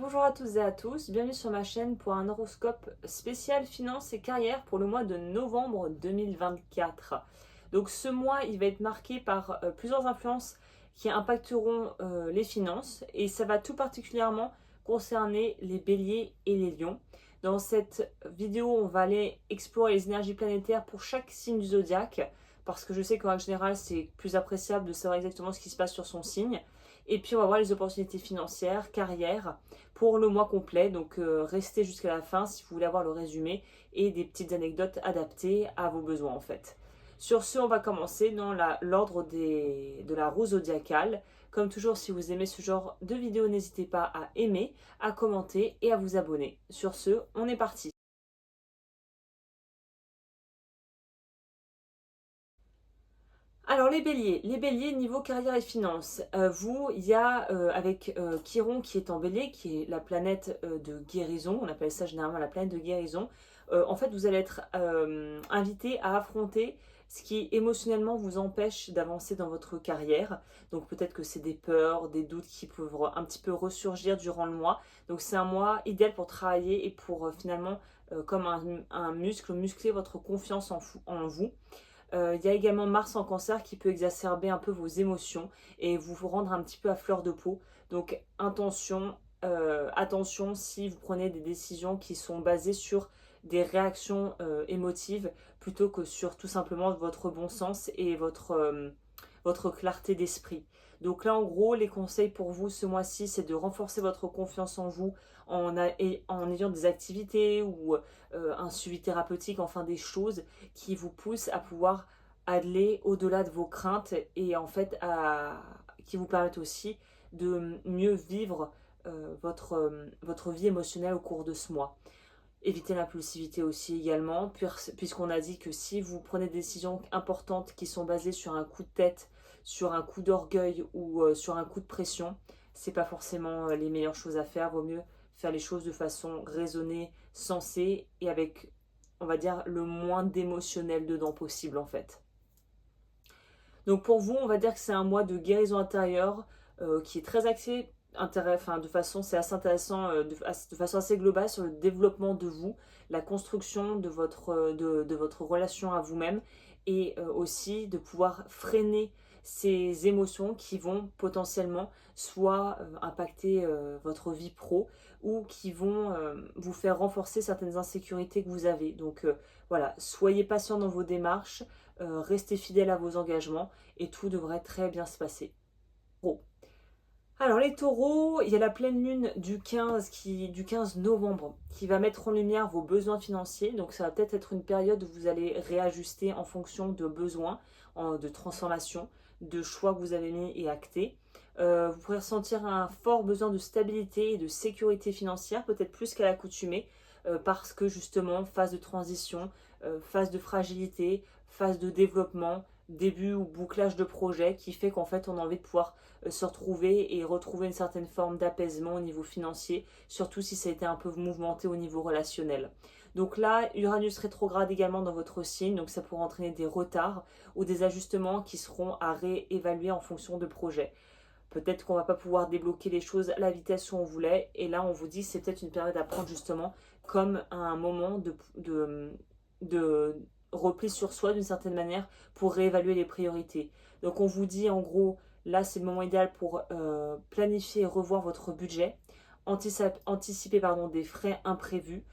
Bonjour à toutes et à tous, bienvenue sur ma chaîne pour un horoscope spécial finance et carrière pour le mois de novembre 2024. Donc ce mois, il va être marqué par plusieurs influences qui impacteront les finances et ça va tout particulièrement concerner les béliers et les lions. Dans cette vidéo, on va aller explorer les énergies planétaires pour chaque signe du zodiaque parce que je sais qu'en règle générale, c'est plus appréciable de savoir exactement ce qui se passe sur son signe. Et puis on va voir les opportunités financières, carrière, pour le mois complet. Donc restez jusqu'à la fin si vous voulez avoir le résumé et des petites anecdotes adaptées à vos besoins en fait. Sur ce, on va commencer dans l'ordre de la roue zodiacale. Comme toujours, si vous aimez ce genre de vidéo, n'hésitez pas à aimer, à commenter et à vous abonner. Sur ce, on est parti. Alors les béliers niveau carrière et finances, vous, il y a avec Chiron qui est en bélier, qui est la planète de guérison, on appelle ça généralement la planète de guérison, en fait vous allez être invité à affronter ce qui émotionnellement vous empêche d'avancer dans votre carrière. Donc peut-être que c'est des peurs, des doutes qui peuvent un petit peu ressurgir durant le mois. Donc c'est un mois idéal pour travailler et pour finalement, comme un muscle, muscler votre confiance en vous. Il y a également Mars en cancer qui peut exacerber un peu vos émotions et vous rendre un petit peu à fleur de peau. Donc attention si vous prenez des décisions qui sont basées sur des réactions émotives plutôt que sur tout simplement votre bon sens et votre clarté d'esprit. Donc là, en gros, les conseils pour vous ce mois-ci, c'est de renforcer votre confiance en vous en ayant des activités ou un suivi thérapeutique, enfin des choses qui vous poussent à pouvoir aller au-delà de vos craintes et en fait qui vous permettent aussi de mieux vivre votre vie émotionnelle au cours de ce mois. Évitez l'impulsivité aussi également, puisqu'on a dit que si vous prenez des décisions importantes qui sont basées sur un coup de tête, sur un coup d'orgueil ou sur un coup de pression, c'est pas forcément les meilleures choses à faire. Vaut mieux faire les choses de façon raisonnée, sensée et avec, on va dire, le moins d'émotionnel dedans possible en fait. Donc pour vous, on va dire que c'est un mois de guérison intérieure qui est très axé de façon, c'est assez intéressant, de façon assez globale sur le développement de vous, la construction de votre relation à vous-même et aussi de pouvoir freiner ces émotions qui vont potentiellement soit impacter votre vie pro ou qui vont vous faire renforcer certaines insécurités que vous avez. Donc voilà, soyez patient dans vos démarches, restez fidèle à vos engagements et tout devrait très bien se passer. Bon. Alors les taureaux, il y a la pleine lune du 15 novembre qui va mettre en lumière vos besoins financiers. Donc ça va peut-être être une période où vous allez réajuster en fonction de besoins, de transformation, de choix que vous avez mis et actés. Vous pourrez ressentir un fort besoin de stabilité et de sécurité financière, peut-être plus qu'à l'accoutumée, parce que justement, phase de transition, phase de fragilité, phase de développement, début ou bouclage de projet qui fait qu'en fait on a envie de pouvoir se retrouver et retrouver une certaine forme d'apaisement au niveau financier, surtout si ça a été un peu mouvementé au niveau relationnel. Donc là, Uranus rétrograde également dans votre signe, donc ça pourrait entraîner des retards ou des ajustements qui seront à réévaluer en fonction de projets. Peut-être qu'on ne va pas pouvoir débloquer les choses à la vitesse où on voulait, et là on vous dit que c'est peut-être une période à prendre justement comme un moment de repli sur soi d'une certaine manière pour réévaluer les priorités. Donc on vous dit en gros, là c'est le moment idéal pour planifier et revoir votre budget, anticiper des frais imprévus,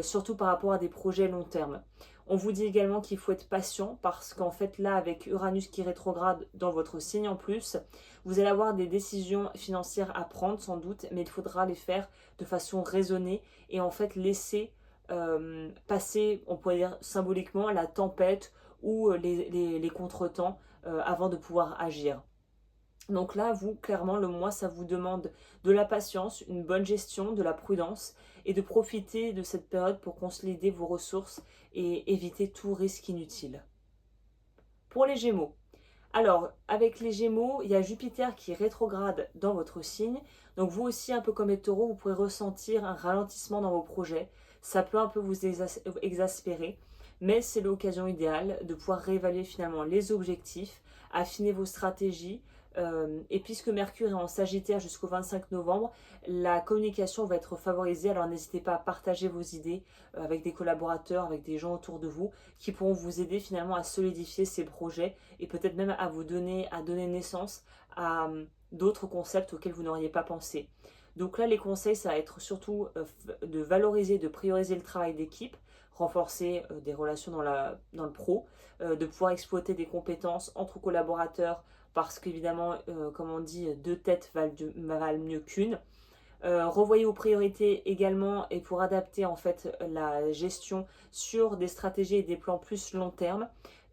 surtout par rapport à des projets long terme. On vous dit également qu'il faut être patient parce qu'en fait là avec Uranus qui rétrograde dans votre signe en plus, vous allez avoir des décisions financières à prendre sans doute, mais il faudra les faire de façon raisonnée et en fait laisser passer, on pourrait dire symboliquement, la tempête ou les contretemps avant de pouvoir agir. Donc là, vous, clairement, le mois, ça vous demande de la patience, une bonne gestion, de la prudence et de profiter de cette période pour consolider vos ressources et éviter tout risque inutile. Pour les Gémeaux, alors, avec les Gémeaux, il y a Jupiter qui est rétrograde dans votre signe. Donc vous aussi, un peu comme les taureaux, vous pourrez ressentir un ralentissement dans vos projets. Ça peut un peu vous exaspérer, mais c'est l'occasion idéale de pouvoir réévaluer finalement les objectifs, affiner vos stratégies, Et puisque Mercure est en Sagittaire jusqu'au 25 novembre, la communication va être favorisée. Alors n'hésitez pas à partager vos idées avec des collaborateurs, avec des gens autour de vous qui pourront vous aider finalement à solidifier ces projets et peut-être même à donner naissance à d'autres concepts auxquels vous n'auriez pas pensé. Donc là, les conseils, ça va être surtout de valoriser, de prioriser le travail d'équipe, renforcer des relations dans le pro, de pouvoir exploiter des compétences entre collaborateurs, parce qu'évidemment, comme on dit, deux têtes valent mieux qu'une. Revoyez vos priorités également et pour adapter en fait la gestion sur des stratégies et des plans plus long terme.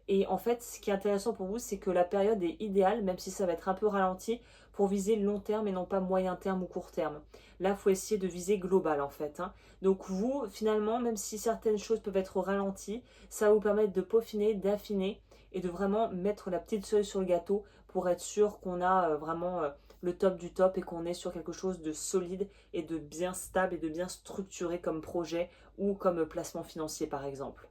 Et en fait, ce qui est intéressant pour vous, c'est que la période est idéale, même si ça va être un peu ralenti, pour viser long terme et non pas moyen terme ou court terme. Là, il faut essayer de viser global en fait, hein. Donc vous, finalement, même si certaines choses peuvent être ralenties, ça va vous permettre de peaufiner, d'affiner et de vraiment mettre la petite cerise sur le gâteau pour être sûr qu'on a vraiment le top du top et qu'on est sur quelque chose de solide et de bien stable et de bien structuré comme projet ou comme placement financier par exemple.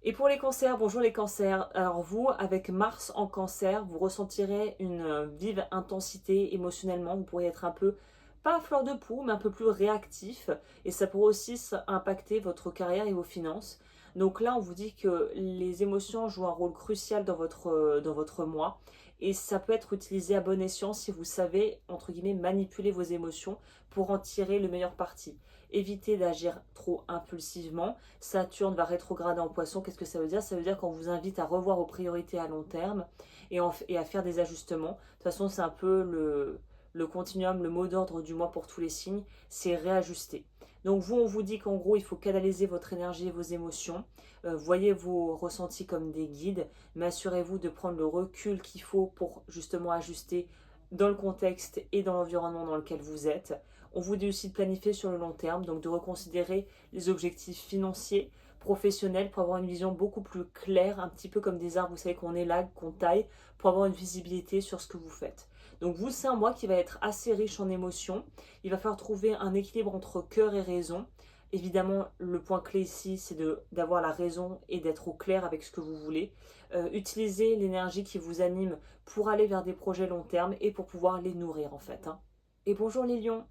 Et pour les cancers, bonjour les cancers. Alors vous, avec Mars en cancer, vous ressentirez une vive intensité émotionnellement. Vous pourriez être un peu, pas à fleur de poux, mais un peu plus réactif. Et ça pourrait aussi impacter votre carrière et vos finances. Donc là, on vous dit que les émotions jouent un rôle crucial dans votre mois. Et ça peut être utilisé à bon escient si vous savez, entre guillemets, manipuler vos émotions pour en tirer le meilleur parti. Évitez d'agir trop impulsivement. Saturne va rétrograder en Poisson. Qu'est-ce que ça veut dire? Ça veut dire qu'on vous invite à revoir vos priorités à long terme et à faire des ajustements. De toute façon, c'est un peu le continuum, le mot d'ordre du mois pour tous les signes, c'est réajuster. Donc vous, on vous dit qu'en gros, il faut canaliser votre énergie et vos émotions. Voyez vos ressentis comme des guides, mais assurez-vous de prendre le recul qu'il faut pour justement ajuster dans le contexte et dans l'environnement dans lequel vous êtes. On vous dit aussi de planifier sur le long terme, donc de reconsidérer les objectifs financiers, professionnels, pour avoir une vision beaucoup plus claire, un petit peu comme des arbres, vous savez, qu'on élague, qu'on taille, pour avoir une visibilité sur ce que vous faites. Donc vous, c'est un mois qui va être assez riche en émotions. Il va falloir trouver un équilibre entre cœur et raison. Évidemment, le point clé ici, c'est d'avoir la raison et d'être au clair avec ce que vous voulez. Utilisez l'énergie qui vous anime pour aller vers des projets long terme et pour pouvoir les nourrir en fait, hein. Et bonjour les lions!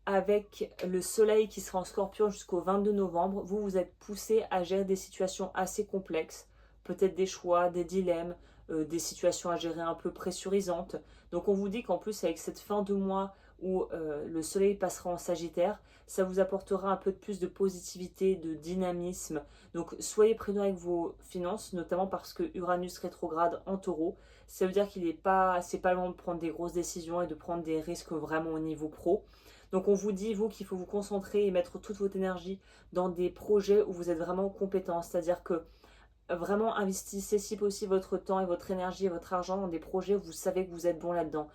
Avec le soleil qui sera en scorpion jusqu'au 22 novembre, vous êtes poussé à gérer des situations assez complexes, peut-être des choix, des dilemmes, des situations à gérer un peu pressurisantes. Donc on vous dit qu'en plus avec cette fin de mois où le soleil passera en Sagittaire, ça vous apportera un peu de plus de positivité, de dynamisme. Donc soyez prudents avec vos finances, notamment parce que Uranus rétrograde en Taureau. Ça veut dire qu'il n'est pas, c'est pas le moment de prendre des grosses décisions et de prendre des risques vraiment au niveau pro. Donc on vous dit, vous, qu'il faut vous concentrer et mettre toute votre énergie dans des projets où vous êtes vraiment compétent. C'est-à-dire que vraiment investissez si possible votre temps et votre énergie et votre argent dans des projets où vous savez que vous êtes bon là-dedans.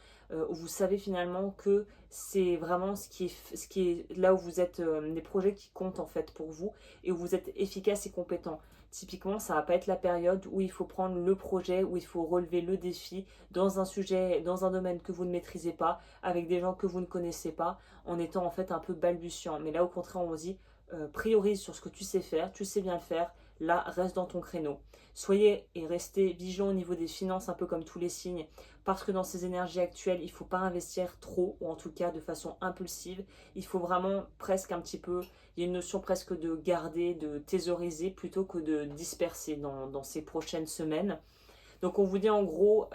Où vous savez finalement que c'est vraiment ce qui est là où vous êtes, des projets qui comptent en fait pour vous et où vous êtes efficace et compétent. Typiquement, ça va pas être la période où il faut prendre le projet, où il faut relever le défi dans un sujet, dans un domaine que vous ne maîtrisez pas, avec des gens que vous ne connaissez pas, en étant en fait un peu balbutiant. Mais là, au contraire, on vous dit, priorise sur ce que tu sais faire, tu sais bien le faire, là, reste dans ton créneau. Soyez et restez vigilants au niveau des finances, un peu comme tous les signes, parce que dans ces énergies actuelles, il ne faut pas investir trop, ou en tout cas de façon impulsive. Il faut vraiment presque un petit peu, il y a une notion presque de garder, de thésauriser, plutôt que de disperser dans ces prochaines semaines. Donc on vous dit en gros,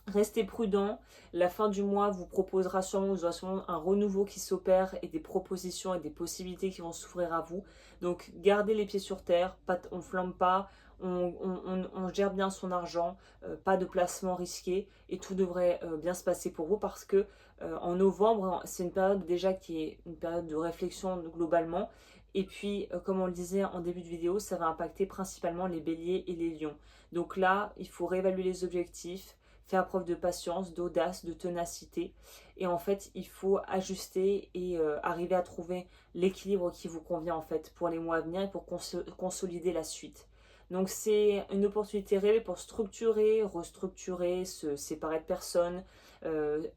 restez prudent, la fin du mois vous proposera sûrement un renouveau qui s'opère et des propositions et des possibilités qui vont s'ouvrir à vous. Donc gardez les pieds sur terre, on ne flambe pas, on gère bien son argent, pas de placement risqué et tout devrait bien se passer pour vous parce que en novembre, c'est une période déjà qui est une période de réflexion globalement. Et puis, comme on le disait en début de vidéo, ça va impacter principalement les béliers et les lions. Donc là, il faut réévaluer les objectifs, faire preuve de patience, d'audace, de ténacité. Et en fait, il faut ajuster et arriver à trouver l'équilibre qui vous convient en fait pour les mois à venir et pour consolider la suite. Donc c'est une opportunité rêvée pour structurer, restructurer, se séparer de personnes,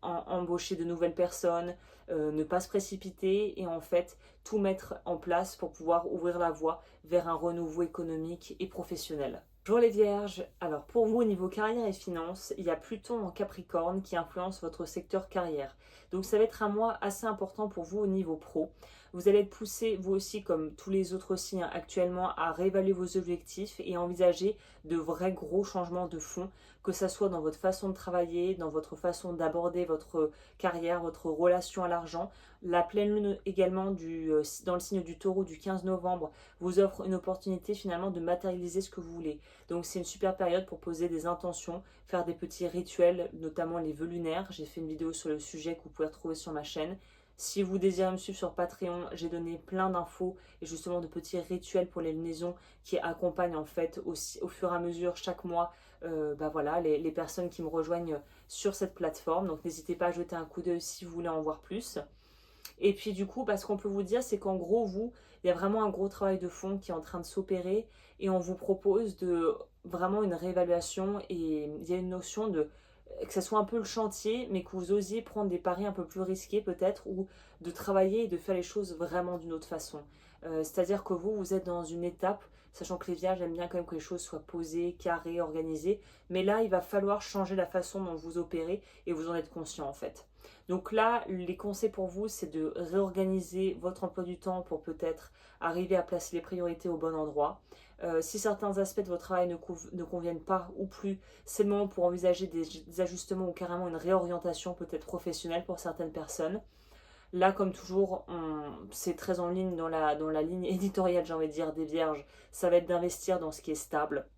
embaucher de nouvelles personnes, ne pas se précipiter et en fait tout mettre en place pour pouvoir ouvrir la voie vers un renouveau économique et professionnel. Bonjour les vierges, alors pour vous au niveau carrière et finances, il y a Pluton en Capricorne qui influence votre secteur carrière. Donc ça va être un mois assez important pour vous au niveau pro. Vous allez être poussé, vous aussi comme tous les autres signes actuellement, à réévaluer vos objectifs et à envisager de vrais gros changements de fond, que ça soit dans votre façon de travailler, dans votre façon d'aborder votre carrière, votre relation à l'argent. La pleine lune également dans le signe du taureau du 15 novembre vous offre une opportunité finalement de matérialiser ce que vous voulez. Donc c'est une super période pour poser des intentions, faire des petits rituels, notamment les vœux lunaires. J'ai fait une vidéo sur le sujet que vous pouvez retrouver sur ma chaîne. Si vous désirez me suivre sur Patreon, j'ai donné plein d'infos et justement de petits rituels pour les lunaisons qui accompagnent en fait au fur et à mesure chaque mois voilà, les personnes qui me rejoignent sur cette plateforme. Donc n'hésitez pas à jeter un coup d'œil si vous voulez en voir plus. Et puis du coup, ce qu'on peut vous dire, c'est qu'en gros, il y a vraiment un gros travail de fond qui est en train de s'opérer et on vous propose de vraiment une réévaluation et il y a une notion de que ça soit un peu le chantier, mais que vous osiez prendre des paris un peu plus risqués peut-être ou de travailler et de faire les choses vraiment d'une autre façon. C'est-à-dire que vous êtes dans une étape, sachant que les vierges aiment bien quand même que les choses soient posées, carrées, organisées, mais là, il va falloir changer la façon dont vous opérez et vous en êtes conscient en fait. Donc là, les conseils pour vous, c'est de réorganiser votre emploi du temps pour peut-être arriver à placer les priorités au bon endroit. Si certains aspects de votre travail ne conviennent pas ou plus, c'est le moment pour envisager des ajustements ou carrément une réorientation peut-être professionnelle pour certaines personnes. Là, comme toujours, c'est très en ligne dans la ligne éditoriale, j'ai envie de dire, des vierges. Ça va être d'investir dans ce qui est stable.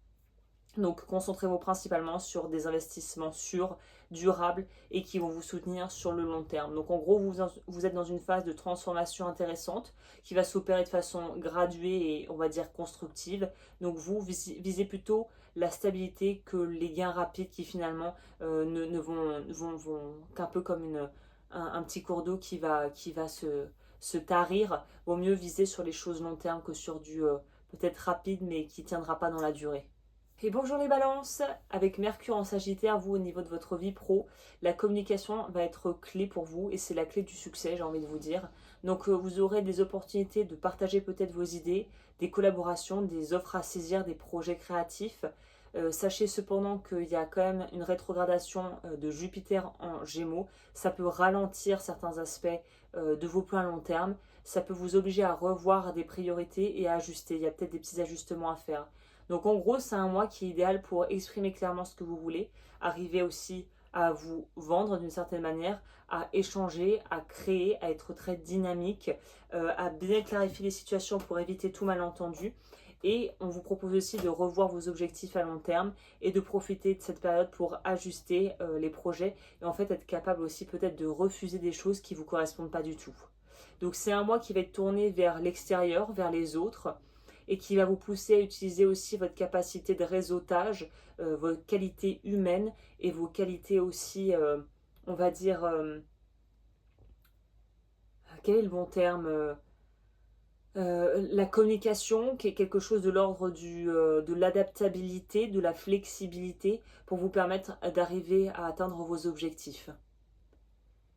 Donc concentrez-vous principalement sur des investissements sûrs, durables et qui vont vous soutenir sur le long terme. Donc en gros, vous êtes dans une phase de transformation intéressante qui va s'opérer de façon graduée et on va dire constructive. Donc vous visez plutôt la stabilité que les gains rapides qui finalement ne vont qu'un peu comme un petit cours d'eau qui va se tarir. Vaut mieux viser sur les choses long terme que sur du peut-être rapide mais qui ne tiendra pas dans la durée. Et bonjour les balances, avec Mercure en Sagittaire, vous au niveau de votre vie pro, la communication va être clé pour vous et c'est la clé du succès, j'ai envie de vous dire. Donc vous aurez des opportunités de partager peut-être vos idées, des collaborations, des offres à saisir, des projets créatifs. Sachez cependant qu'il y a quand même une rétrogradation de Jupiter en Gémeaux. Ça peut ralentir certains aspects de vos plans à long terme. Ça peut vous obliger à revoir des priorités et à ajuster. Il y a peut-être des petits ajustements à faire. Donc en gros, c'est un mois qui est idéal pour exprimer clairement ce que vous voulez, arriver aussi à vous vendre d'une certaine manière, à échanger, à créer, à être très dynamique, à bien clarifier les situations pour éviter tout malentendu. Et on vous propose aussi de revoir vos objectifs à long terme et de profiter de cette période pour ajuster les projets et en fait être capable aussi peut-être de refuser des choses qui ne vous correspondent pas du tout. Donc c'est un mois qui va être tourné vers l'extérieur, vers les autres et qui va vous pousser à utiliser aussi votre capacité de réseautage, vos qualités humaines et vos qualités aussi, on va dire, quel est le bon terme la communication, qui est quelque chose de l'ordre de l'adaptabilité, de la flexibilité, pour vous permettre d'arriver à atteindre vos objectifs.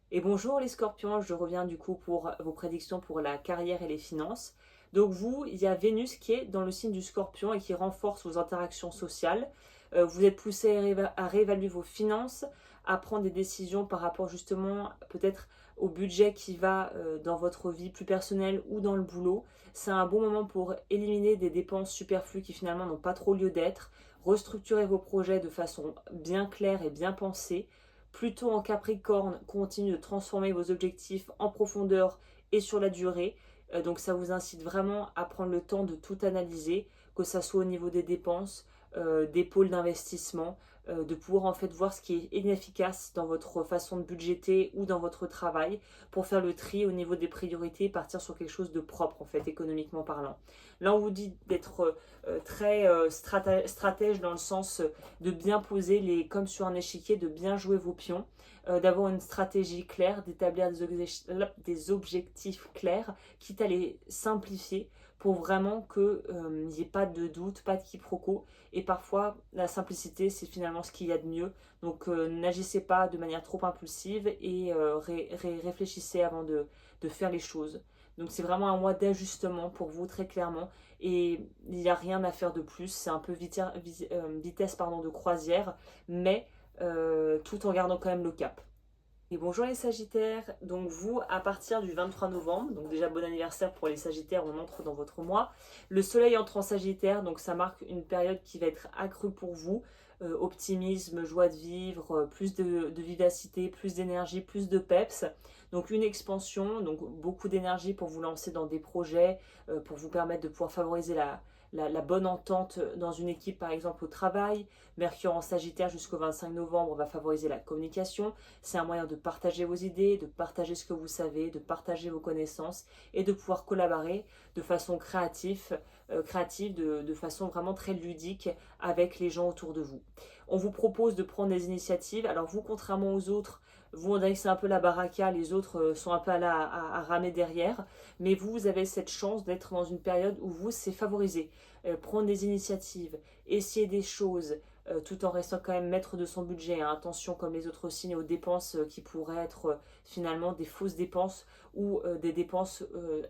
Et bonjour les scorpions, je reviens du coup pour vos prédictions pour la carrière et les finances. Donc vous, il y a Vénus qui est dans le signe du scorpion et qui renforce vos interactions sociales. Vous êtes poussé à réévaluer vos finances, à prendre des décisions par rapport justement peut-être au budget qui va dans votre vie plus personnelle ou dans le boulot. C'est un bon moment pour éliminer des dépenses superflues qui finalement n'ont pas trop lieu d'être, restructurer vos projets de façon bien claire et bien pensée. Pluton en Capricorne continue de transformer vos objectifs en profondeur et sur la durée. Donc ça vous incite vraiment à prendre le temps de tout analyser, que ça soit au niveau des dépenses, des pôles d'investissement, de pouvoir en fait voir ce qui est inefficace dans votre façon de budgéter ou dans votre travail pour faire le tri au niveau des priorités et partir sur quelque chose de propre en fait économiquement parlant. Là on vous dit d'être très stratège dans le sens de bien poser comme sur un échiquier, de bien jouer vos pions, d'avoir une stratégie claire, d'établir des objectifs clairs, quitte à les simplifier pour vraiment qu'il n'y ait pas de doute, pas de quiproquo. Et parfois, la simplicité, c'est finalement ce qu'il y a de mieux. Donc, n'agissez pas de manière trop impulsive et réfléchissez avant de faire les choses. Donc, c'est vraiment un mois d'ajustement pour vous, très clairement. Et il n'y a rien à faire de plus. C'est un peu vitesse pardon, de croisière, mais tout en gardant quand même le cap. Et bonjour les Sagittaires, donc vous à partir du 23 novembre, donc déjà bon anniversaire pour les Sagittaires, on entre dans votre mois. Le soleil entre en Sagittaire, donc ça marque une période qui va être accrue pour vous. Optimisme, joie de vivre, plus de vivacité, plus d'énergie, plus de peps. Donc une expansion, donc beaucoup d'énergie pour vous lancer dans des projets, pour vous permettre de pouvoir favoriser la bonne entente dans une équipe par exemple au travail. Mercure en Sagittaire jusqu'au 25 novembre va favoriser la communication. C'est un moyen de partager vos idées, de partager ce que vous savez, de partager vos connaissances et de pouvoir collaborer de façon créative, de façon vraiment très ludique avec les gens autour de vous. On vous propose de prendre des initiatives. Alors vous, contrairement aux autres, vous on dirait que c'est un peu la baraka, les autres sont un peu là à ramer derrière, mais vous avez cette chance d'être dans une période où vous, c'est favorisé. Prendre des initiatives, essayer des choses, tout en restant quand même maître de son budget. Hein. Attention, comme les autres signes, aux dépenses qui pourraient être finalement des fausses dépenses ou des dépenses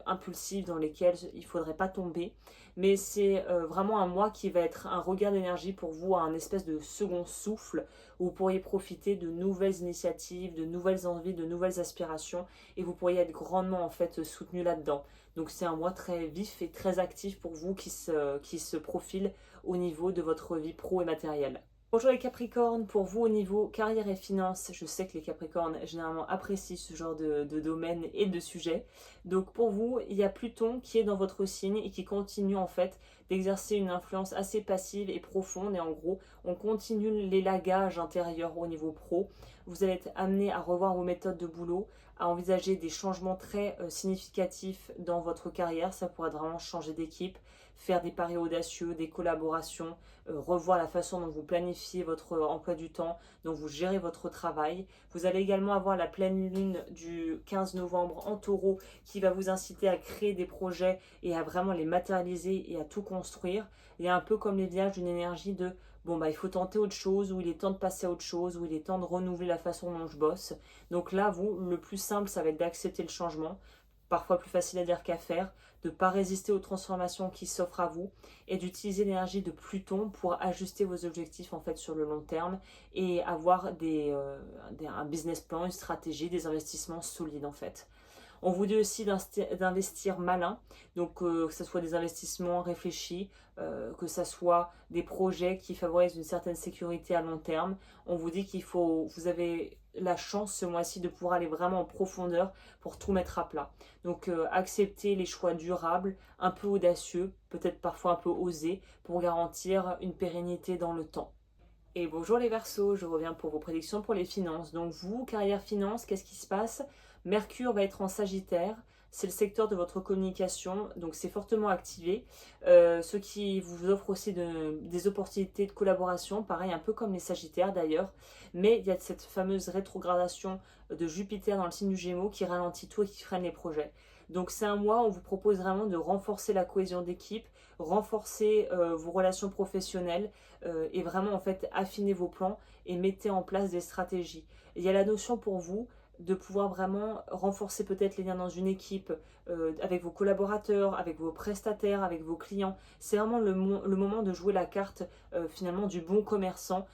impulsives dans lesquelles il ne faudrait pas tomber. Mais c'est vraiment un mois qui va être un regain d'énergie pour vous, un espèce de second souffle où vous pourriez profiter de nouvelles initiatives, de nouvelles envies, de nouvelles aspirations et vous pourriez être grandement en fait soutenu là-dedans. Donc c'est un mois très vif et très actif pour vous qui se profile au niveau de votre vie pro et matérielle. Bonjour les Capricornes, pour vous au niveau carrière et finances, je sais que les Capricornes généralement apprécient ce genre de domaine et de sujet. Donc pour vous, il y a Pluton qui est dans votre signe et qui continue en fait d'exercer une influence assez passive et profonde. Et en gros, on continue l'élagage intérieur au niveau pro. Vous allez être amené à revoir vos méthodes de boulot, à envisager des changements très significatifs dans votre carrière. Ça pourrait vraiment changer d'équipe, faire des paris audacieux, des collaborations, revoir la façon dont vous planifiez votre emploi du temps, dont vous gérez votre travail. Vous allez également avoir la pleine lune du 15 novembre en taureau qui va vous inciter à créer des projets et à vraiment les matérialiser et à tout construire. Il y a un peu comme les vierges d'une énergie de bon bah il faut tenter autre chose, ou il est temps de passer à autre chose, ou il est temps de renouveler la façon dont je bosse. Donc là, vous, le plus simple, ça va être d'accepter le changement, parfois plus facile à dire qu'à faire, de ne pas résister aux transformations qui s'offrent à vous et d'utiliser l'énergie de Pluton pour ajuster vos objectifs en fait sur le long terme et avoir un business plan, une stratégie, des investissements solides en fait. On vous dit aussi d'investir malin, donc que ce soit des investissements réfléchis, que ce soit des projets qui favorisent une certaine sécurité à long terme. On vous dit vous avez la chance ce mois-ci de pouvoir aller vraiment en profondeur pour tout mettre à plat. Donc acceptez les choix durables, un peu audacieux, peut-être parfois un peu osés, pour garantir une pérennité dans le temps. Et bonjour les Verseaux, je reviens pour vos prédictions pour les finances. Donc vous, carrière finance, qu'est-ce qui se passe? Mercure va être en Sagittaire, c'est le secteur de votre communication, donc c'est fortement activé. Ce qui vous offre aussi des opportunités de collaboration, pareil un peu comme les Sagittaires d'ailleurs. Mais il y a cette fameuse rétrogradation de Jupiter dans le signe du Gémeaux qui ralentit tout et qui freine les projets. Donc c'est un mois où on vous propose vraiment de renforcer la cohésion d'équipe, renforcer vos relations professionnelles et vraiment en fait affiner vos plans et mettez en place des stratégies. Il y a la notion pour vous de pouvoir vraiment renforcer peut-être les liens dans une équipe avec vos collaborateurs, avec vos prestataires, avec vos clients. C'est vraiment le moment de jouer la carte finalement du bon commerçant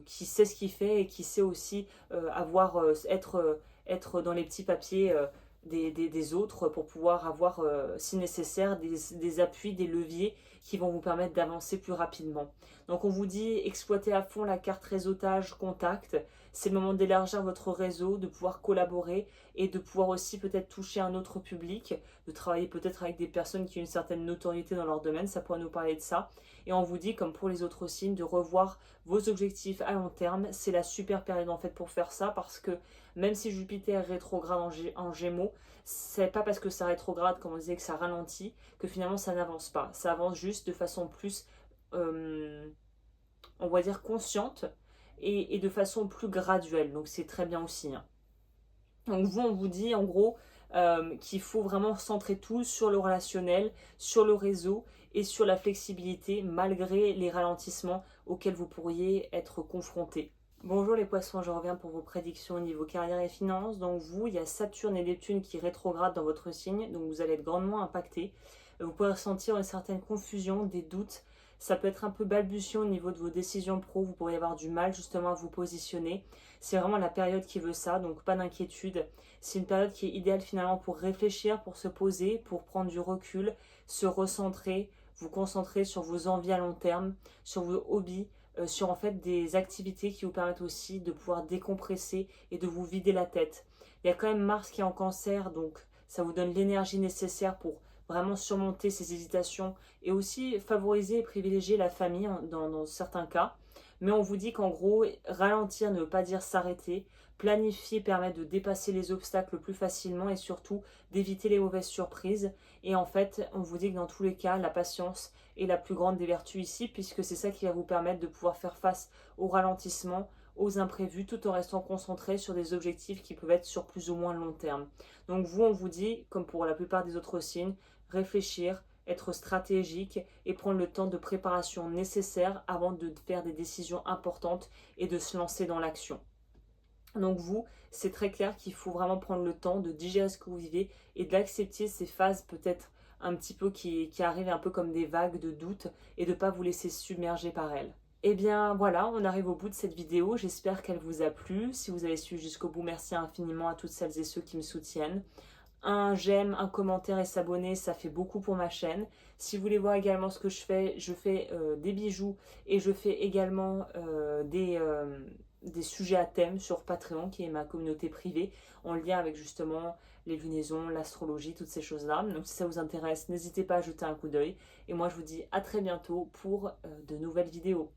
qui sait ce qu'il fait et qui sait aussi être dans les petits papiers des autres pour pouvoir avoir, si nécessaire, des appuis, des leviers qui vont vous permettre d'avancer plus rapidement. Donc on vous dit exploitez à fond la carte réseautage, contact. C'est le moment d'élargir votre réseau, de pouvoir collaborer et de pouvoir aussi peut-être toucher un autre public, de travailler peut-être avec des personnes qui ont une certaine notoriété dans leur domaine, ça pourrait nous parler de ça. Et on vous dit, comme pour les autres signes, de revoir vos objectifs à long terme. C'est la super période en fait pour faire ça parce que même si Jupiter rétrograde en Gémeaux, c'est pas parce que ça rétrograde, comme on disait, que ça ralentit, que finalement ça n'avance pas. Ça avance juste de façon plus, on va dire, consciente et de façon plus graduelle. Donc c'est très bien aussi. Hein. Donc vous, on vous dit en gros, qu'il faut vraiment centrer tout sur le relationnel, sur le réseau et sur la flexibilité malgré les ralentissements auxquels vous pourriez être confrontés. Bonjour les poissons, je reviens pour vos prédictions au niveau carrière et finances. Donc vous, il y a Saturne et Neptune qui rétrogradent dans votre signe, donc vous allez être grandement impacté. Vous pouvez ressentir une certaine confusion, des doutes. Ça peut être un peu balbutiant au niveau de vos décisions pro, vous pourriez avoir du mal justement à vous positionner. C'est vraiment la période qui veut ça, donc pas d'inquiétude. C'est une période qui est idéale finalement pour réfléchir, pour se poser, pour prendre du recul, se recentrer, vous concentrer sur vos envies à long terme, sur vos hobbies, sur en fait des activités qui vous permettent aussi de pouvoir décompresser et de vous vider la tête. Il y a quand même Mars qui est en Cancer, donc ça vous donne l'énergie nécessaire pour vraiment surmonter ces hésitations et aussi favoriser et privilégier la famille dans certains cas. Mais on vous dit qu'en gros, ralentir ne veut pas dire s'arrêter. Planifier permet de dépasser les obstacles plus facilement et surtout d'éviter les mauvaises surprises. Et en fait, on vous dit que dans tous les cas, la patience est la plus grande des vertus ici, puisque c'est ça qui va vous permettre de pouvoir faire face au ralentissement, aux imprévus, tout en restant concentré sur des objectifs qui peuvent être sur plus ou moins long terme. Donc vous, on vous dit, comme pour la plupart des autres signes, réfléchir, être stratégique et prendre le temps de préparation nécessaire avant de faire des décisions importantes et de se lancer dans l'action. Donc vous, c'est très clair qu'il faut vraiment prendre le temps de digérer ce que vous vivez et d'accepter ces phases peut-être un petit peu qui arrivent un peu comme des vagues de doute et de ne pas vous laisser submerger par elles. Et bien voilà, on arrive au bout de cette vidéo, j'espère qu'elle vous a plu. Si vous avez suivi jusqu'au bout, merci infiniment à toutes celles et ceux qui me soutiennent. Un j'aime, un commentaire et s'abonner, ça fait beaucoup pour ma chaîne. Si vous voulez voir également ce que je fais des bijoux et je fais également des sujets à thème sur Patreon, qui est ma communauté privée, en lien avec justement les lunaisons, l'astrologie, toutes ces choses-là. Donc si ça vous intéresse, n'hésitez pas à jeter un coup d'œil. Et moi je vous dis à très bientôt pour de nouvelles vidéos.